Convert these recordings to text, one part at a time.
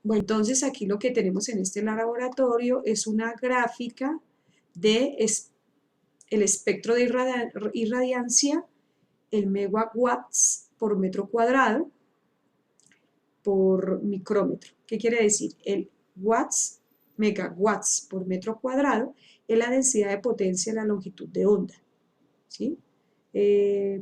Bueno, entonces aquí lo que tenemos en este laboratorio es una gráfica de el espectro de irradiancia, el megawatts por metro cuadrado por micrómetro. ¿Qué quiere decir? El megawatts por metro cuadrado es la densidad de potencia en la longitud de onda, ¿sí?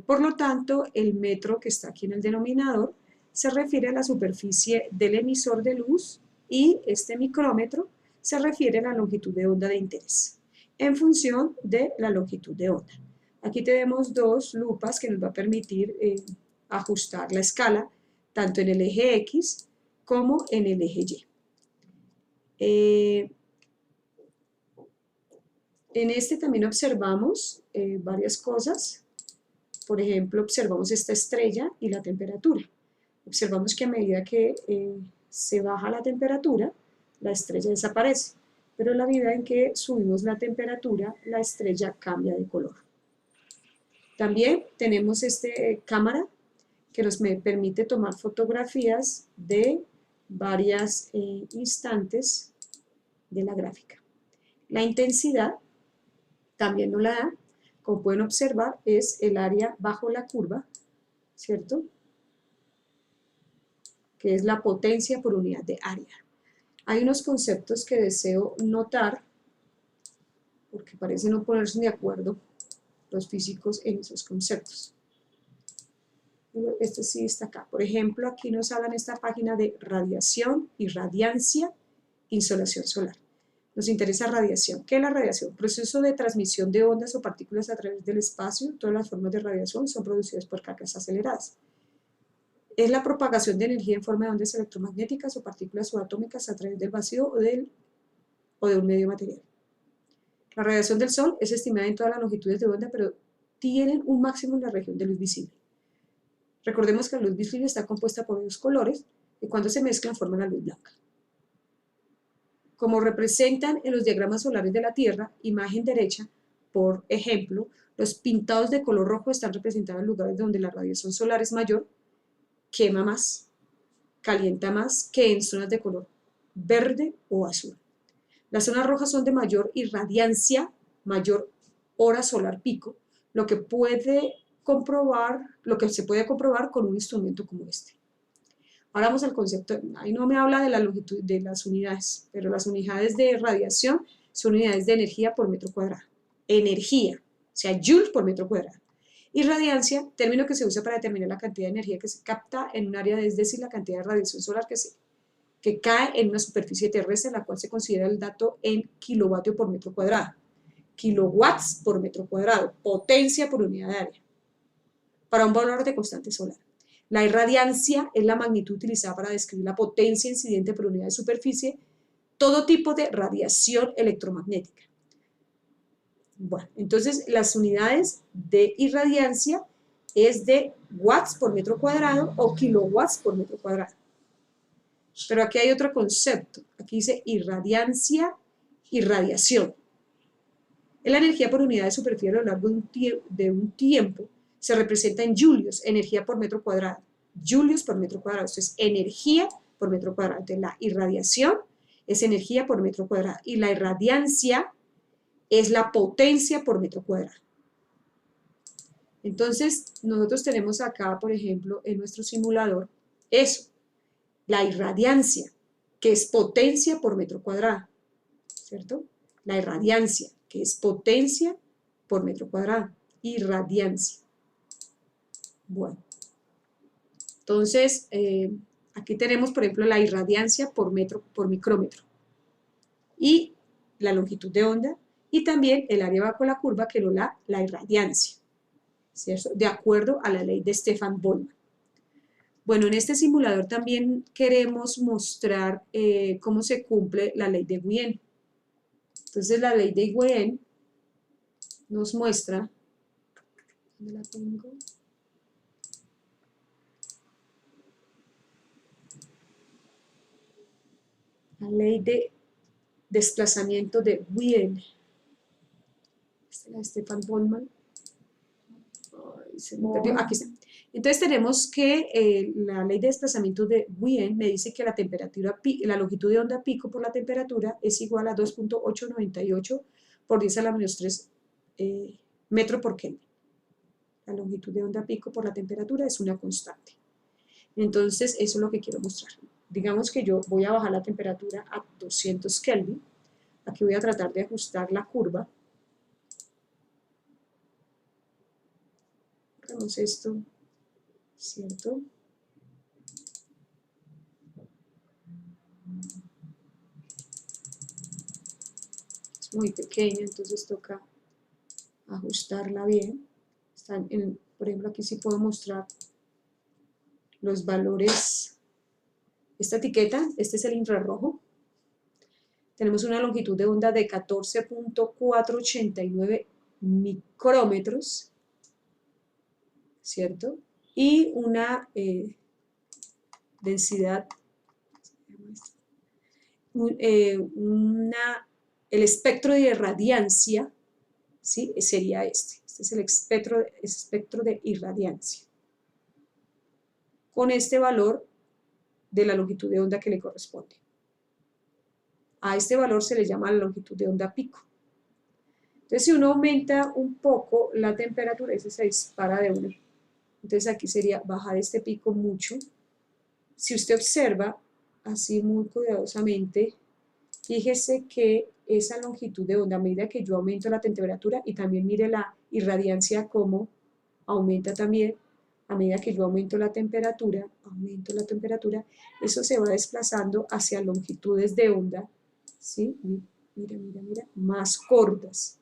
Por lo tanto, el metro que está aquí en el denominador se refiere a la superficie del emisor de luz y este micrómetro se refiere a la longitud de onda de interés en función de la longitud de onda. Aquí tenemos dos lupas que nos va a permitir ajustar la escala tanto en el eje X como en el eje Y. En este también observamos varias cosas. Por ejemplo, observamos esta estrella y la temperatura. Observamos que a medida que se baja la temperatura, la estrella desaparece. Pero a la medida en que subimos la temperatura, la estrella cambia de color. También tenemos esta cámara que nos permite tomar fotografías de varios instantes de la gráfica. La intensidad también nos la da. Como pueden observar, es el área bajo la curva, ¿cierto? Que es la potencia por unidad de área. Hay unos conceptos que deseo notar, porque parece no ponerse de acuerdo los físicos en esos conceptos. Este sí está acá. Por ejemplo, aquí nos hablan esta página de radiación, irradiancia, insolación solar. Nos interesa radiación. ¿Qué es la radiación? Proceso de transmisión de ondas o partículas a través del espacio. Todas las formas de radiación son producidas por cargas aceleradas. Es la propagación de energía en forma de ondas electromagnéticas o partículas subatómicas a través del vacío o de un medio material. La radiación del Sol es estimada en todas las longitudes de onda, pero tienen un máximo en la región de luz visible. Recordemos que la luz visible está compuesta por dos colores y cuando se mezclan forman la luz blanca. Como representan en los diagramas solares de la Tierra, imagen derecha, por ejemplo, los pintados de color rojo están representados en lugares donde la radiación solar es mayor, quema más, calienta más que en zonas de color verde o azul. Las zonas rojas son de mayor irradiancia, mayor hora solar pico, lo que se puede comprobar con un instrumento como este. Ahora vamos al concepto, ahí no me habla de la longitud de las unidades, pero las unidades de radiación son unidades de energía por metro cuadrado. Energía, o sea, joules por metro cuadrado. Y radiancia, término que se usa para determinar la cantidad de energía que se capta en un área, es decir, la cantidad de radiación solar que cae en una superficie terrestre, la cual se considera el dato en kilovatio por metro cuadrado. Kilowatts por metro cuadrado, potencia por unidad de área, para un valor de constante solar. La irradiancia es la magnitud utilizada para describir la potencia incidente por unidad de superficie, todo tipo de radiación electromagnética. Bueno, entonces las unidades de irradiancia es de watts por metro cuadrado o kilowatts por metro cuadrado. Pero aquí hay otro concepto, aquí dice irradiancia y radiación. Es la energía por unidad de superficie a lo largo de un tiempo, se representa en julios, energía por metro cuadrado. Julios por metro cuadrado, esto es energía por metro cuadrado. Entonces la irradiación es energía por metro cuadrado y la irradiancia es la potencia por metro cuadrado. Entonces nosotros tenemos acá, por ejemplo, en nuestro simulador, eso, la irradiancia, que es potencia por metro cuadrado, ¿cierto? La irradiancia, que es potencia por metro cuadrado, irradiancia. Bueno, entonces, aquí tenemos, por ejemplo, la irradiancia por micrómetro y la longitud de onda y también el área bajo la curva que lo da la irradiancia, ¿cierto? De acuerdo a la ley de Stefan Boltzmann. Bueno, en este simulador también queremos mostrar cómo se cumple la ley de Wien. Entonces, la ley de Wien nos muestra, ¿dónde la tengo? La ley de desplazamiento de Wien. Esta es la de Stefan Boltzmann. Ay, se me perdió, aquí está. Entonces tenemos que la ley de desplazamiento de Wien me dice que la temperatura, la longitud de onda pico por la temperatura es igual a 2.898 por 10 a la menos 3 metro por Kelvin. La longitud de onda pico por la temperatura es una constante. Entonces eso es lo que quiero mostrar. Digamos que yo voy a bajar la temperatura a 200 Kelvin. Aquí voy a tratar de ajustar la curva. Hagamos esto, ¿cierto? Es muy pequeña, entonces toca ajustarla bien. Por ejemplo, aquí sí puedo mostrar los valores. Esta etiqueta, este es el infrarrojo. Tenemos una longitud de onda de 14.489 micrómetros, ¿cierto? Y una densidad, el espectro de irradiancia, ¿sí? Sería este es el espectro de irradiancia, con este valor de la longitud de onda que le corresponde. A este valor se le llama la longitud de onda pico. Entonces, si uno aumenta un poco la temperatura, ese se dispara de una. Entonces, aquí sería bajar este pico mucho. Si usted observa, así muy cuidadosamente, fíjese que esa longitud de onda, a medida que yo aumento la temperatura, y también mire la irradiancia como aumenta también, a medida que yo aumento la temperatura, eso se va desplazando hacia longitudes de onda, ¿sí? Mira, más cortas.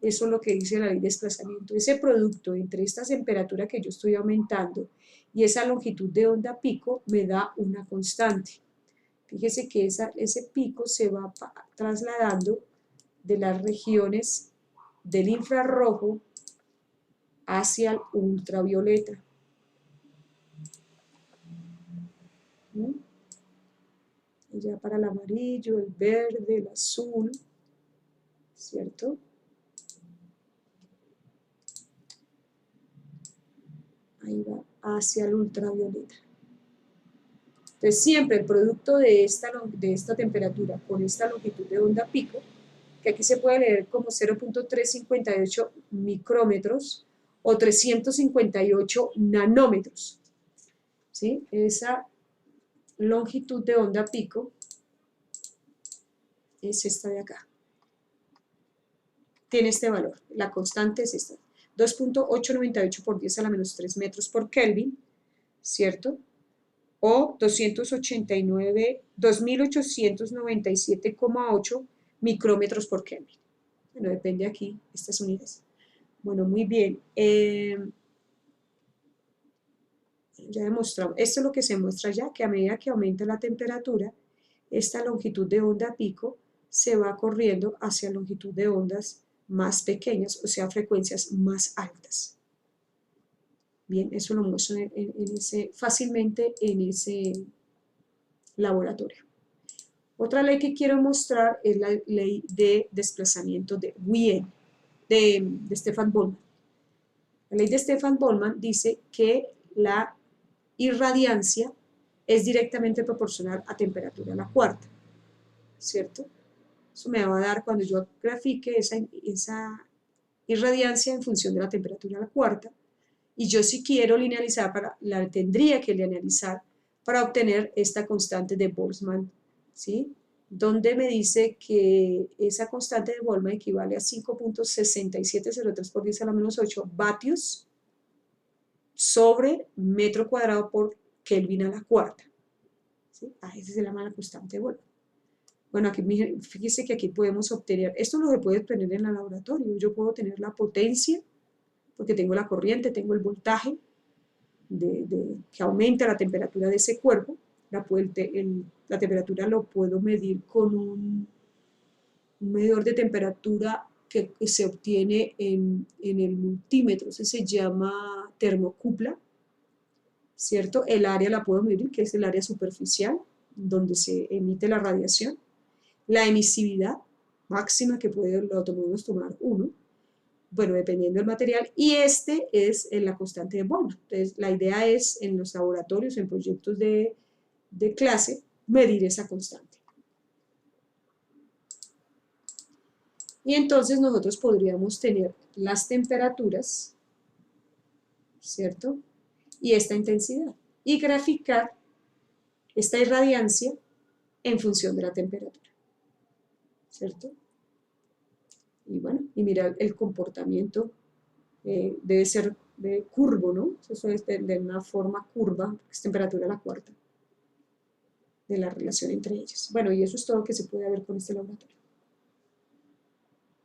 Eso es lo que dice la ley de desplazamiento. Ese producto entre esta temperatura que yo estoy aumentando y esa longitud de onda pico me da una constante. Fíjese que ese pico se va trasladando de las regiones del infrarrojo hacia el ultravioleta. Ya para el amarillo, el verde, el azul, ¿cierto? Ahí va hacia el ultravioleta. Entonces siempre el producto de esta temperatura con esta longitud de onda pico, que aquí se puede leer como 0.358 micrómetros o 358 nanómetros, ¿sí? Esa longitud de onda pico es esta de acá. Tiene este valor, la constante es esta, 2.898 por 10 a la menos 3 metros por Kelvin, ¿cierto? O 2897,8 micrómetros por Kelvin. Bueno, depende aquí, estas unidades. Bueno, muy bien. Ya demostramos, esto es lo que se muestra ya, que a medida que aumenta la temperatura, esta longitud de onda pico se va corriendo hacia longitud de ondas más pequeñas, o sea, frecuencias más altas. Bien, eso lo muestro fácilmente en ese laboratorio. Otra ley que quiero mostrar es la ley de desplazamiento de Wien, de Stefan Boltzmann. La ley de Stefan Boltzmann dice que la irradiancia es directamente proporcional a temperatura a la cuarta, ¿cierto? Eso me va a dar, cuando yo grafique esa irradiancia en función de la temperatura a la cuarta, y yo si quiero linealizar, la tendría que linealizar para obtener esta constante de Boltzmann, ¿sí? Donde me dice que esa constante de Boltzmann equivale a 5.6703 por 10 a la menos 8 vatios sobre metro cuadrado por Kelvin a la cuarta, ¿sí? Esa se llama la constante de Boltzmann. Bueno, aquí fíjese que aquí podemos obtener, esto lo se puede obtener en el laboratorio, yo puedo tener la potencia, porque tengo la corriente, tengo el voltaje que aumenta la temperatura de ese cuerpo. La temperatura lo puedo medir con un medidor de temperatura que se obtiene en el multímetro, se llama termocupla, ¿cierto? El área la puedo medir, que es el área superficial, donde se emite la radiación. La emisividad máxima, que lo podemos tomar 1, bueno, dependiendo del material, y este es la constante de Boltzmann. Entonces, la idea es, en los laboratorios, en proyectos de clase, medir esa constante. Y entonces nosotros podríamos tener las temperaturas, ¿cierto? Y esta intensidad, y graficar esta irradiancia en función de la temperatura, ¿cierto? Y bueno, y mira el comportamiento, debe ser de curvo, ¿no? Eso es de una forma curva, es temperatura a la cuarta, de la relación entre ellas. Bueno, y eso es todo que se puede ver con este laboratorio.